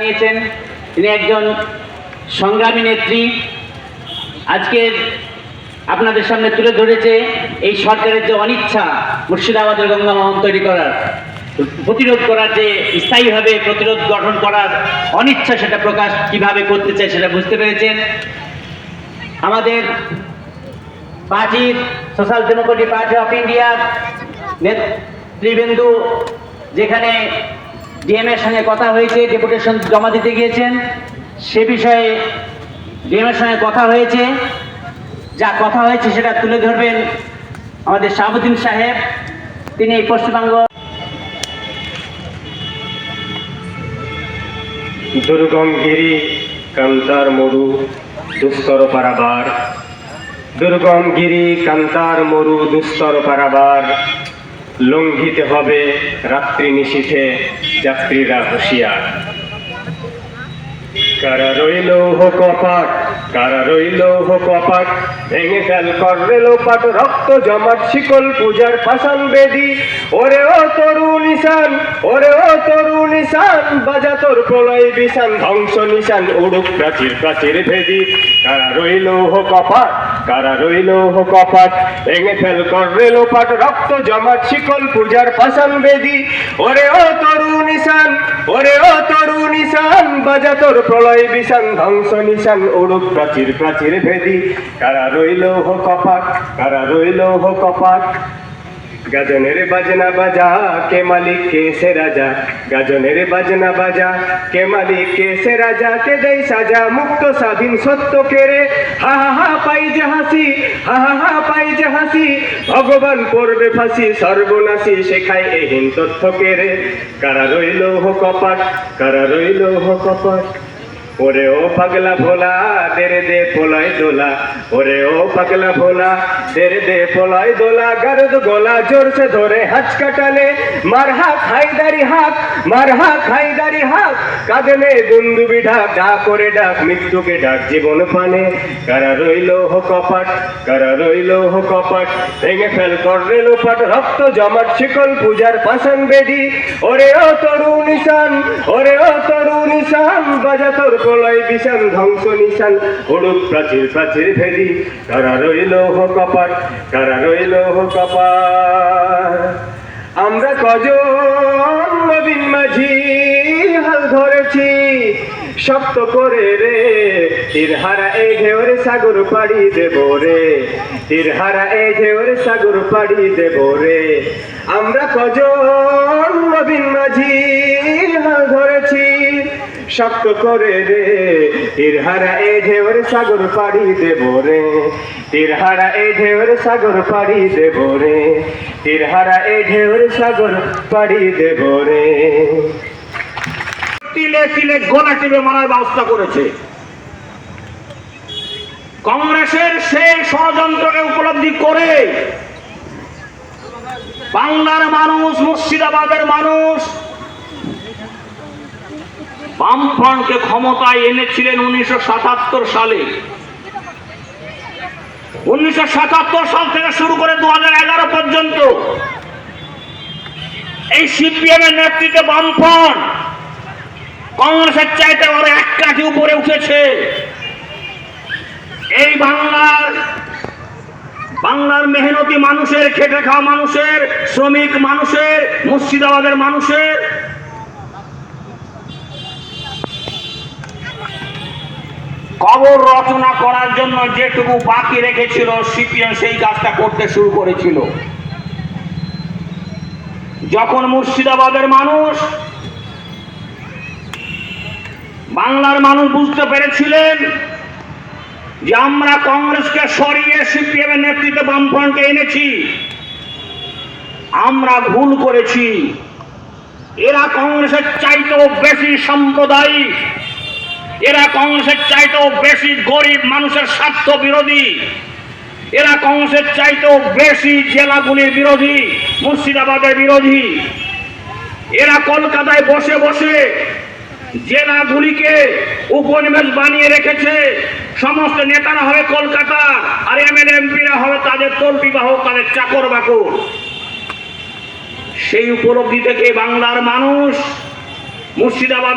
নিয়েছেন। তিনি একজন সংগ্রামী নেত্রী। আজকের আপনাদের সামনে তুলে ধরেছে এই সরকারের যে অনিচ্ছা মুর্শিদাবাদের গঙ্গা মোহন তৈরি করার, প্রতিরোধ করার, যে স্থায়ীভাবে প্রতিরোধ গঠন করার অনিচ্ছা, সেটা প্রকাশ কিভাবে করতে চায় সেটা বুঝতে পেরেছেন। আমাদের পার্টির সোশ্যাল ডেমোক্রেটিক পার্টি অফ ইন্ডিয়ার নেতৃবৃন্দু যেখানে ডিএম এর সঙ্গে কথা হয়েছে, ডেপুটেশন জমা দিতে গিয়েছেন, সে বিষয়ে ডিএম এর সঙ্গে কথা হয়েছে। যা কথা হয়েছে সেটা তুলে ধরবেন আমাদের শাহাবুদ্দিন সাহেব। তিনি পশ্চিমবঙ্গ দুর্গম গিরি কান্তার মরু দুস্তর পারাবার, দুর্গম গিরি কান্তার মরু দুস্তর পারাবার, লঙ্ঘিতে হবে রাত্রি নিশীথে যাত্রীরা হুঁশিয়ার। কারা রইল হো কপাট, কারা রইল হো কপাট, ভেঙে ফেল করলে লোপাট, রক্ত জমাট শিকল পূজার পাষাণ বেদি। ওরে ও তরু নিশান, ওরে ও তরু নিশান, বাজা তোর প্রলয় বিশান, ধ্বংস নিশান উড়ুক প্রাচীর প্রাচীর ভেদি। কারা রইল হো কপাট, কারা রইল হো কপাট, ভেঙে ফেল করলে লোপাট, রক্ত জমাট শিকল পূজার পাষাণ বেদি। ওরে ও তরু নিশান, ওরে ও তরু নিশান, বাজা তোর প্রলয় বিশান, ধ্বংস নিশান উড়ুক প্রাচীর প্রাচীর ভেদি। কারা রইল হো কপাট, কারা রইল হো কপাট। গাজনের বাজনা বাজা, কে মালিক কে সে রাজা, গাজনের বাজনা বাজা, কে মালিক কে সে রাজা, কে দেই সাজা মুক্ত স্বাধীন সত্য কেড়ে। হা হা হা পাই যে হাসি, হা হা হা পাই যে হাসি, ভগবান পড়বে ফাঁসি, সর্বনাশী শেখায় এহীন তথ্য কেড়ে। কারা রইল হো কপাট, কারা রইল হো কপাট। ওরে ও পাগলা ভোলা, দেরে দে পোলায় দোলা, ওরে ও পাগলা ভোলা, দেরে দে পোলায় দোলা, গারদ গোলা জোরসে ধরে হাঁচ কাটালে, মার হাক হায়দারি হাক, মার হাক হায়দারি হাক, কাঁদলে দুন্দুবি ঢাক, ডা করে ডাক মৃত্যুকে ডাক জীবন পানে। কারা রইল হো কপাট, কারা রইল হো কপাট, ভেঙে ফেল করলে লোপাট, রক্ত জমাট শিকল পূজার পাষাণ বেদি। ওরে ও তরু নিশান, ওরে ও তরু নিশান, বাজা তোর প্রলয় বিশান, ধ্বংস নিশান উড়ুক প্রাচীর প্রাচীর ভেদি। কারা রইল হো কপাট, কারা রইল হো কপাট। আমরা কজন নবীন মাঝি হাল ধরেছি শক্ত করে রে, তীরহারা এই ঢেউরে সাগর পাড়ি দেব রে, তীরহারা এই ঢেউরে সাগর পাড়ি দেব রে। আমরা কজন নবীন মাঝি হাল ধরেছি শক্ত করে রে, তীরহারা এই ঢেউরে সাগর পাড়ি দেব রে, তীরহারা এই ঢেউরে সাগর পাড়ি দেব রে, তীরহারা এই ঢেউরে সাগর পাড়ি দেব রে। তিলে তিলে গোলা টিপে মারার ব্যবস্থা করেছে। কংগ্রেসের সেই ষড়যন্ত্রকে উপলব্ধি করে বাংলার মানুষ, মুর্শিদাবাদের মানুষ বামফ্রন্টকে ক্ষমতায় এনেছিলেন 1977 সালে। 1977 সাল থেকে শুরু করে 2011 পর্যন্ত এই সিপিএম এর নেতৃত্বে বামফ্রন্ট কংগ্রেসের চাইতে আরো এক কাঠি উপরে উঠেছে। এই বাংলার মেহনতি মানুষের, খেটে খাওয়া মানুষের, শ্রমিক মানুষের, মুর্শিদাবাদের মানুষের কবর রচনা করার জন্য যেটুকু বাকি রেখেছিল সিপিএম সেই কাজটা করতে শুরু করেছিল। যখন মুর্শিদাবাদের মানুষ, বাংলার মানুষ বুঝতে পেরেছিলেন যে আমরা কংগ্রেসকে সরিয়ে সিপিএম এর নেতৃত্বে বামফ্রন্টকে এনেছি, আমরা ভুল করেছি। এরা কংগ্রেসের চাইতেও বেশি সাম্প্রদায়িক, এরা কংগ্রেসের চাইতেও বেশি গরিব মানুষের স্বার্থ বিরোধী, এরা কংগ্রেসের চাইতেও বেশি জেলাগুলির বিরোধী, মুর্শিদাবাদের বিরোধী। এরা কলকাতায় বসে বসে জেলাগুলিকে উপনিবেশ বানিয়ে রেখেছে। সমস্ত নেতারা হবে কলকাতা, আর এমএলএ এমপিরা হবে তাদের তল্পি বাহক, তাদের চাকর বাকর। সেই উপলব্ধি থেকে বাংলার মানুষ মুর্শিদাবাদ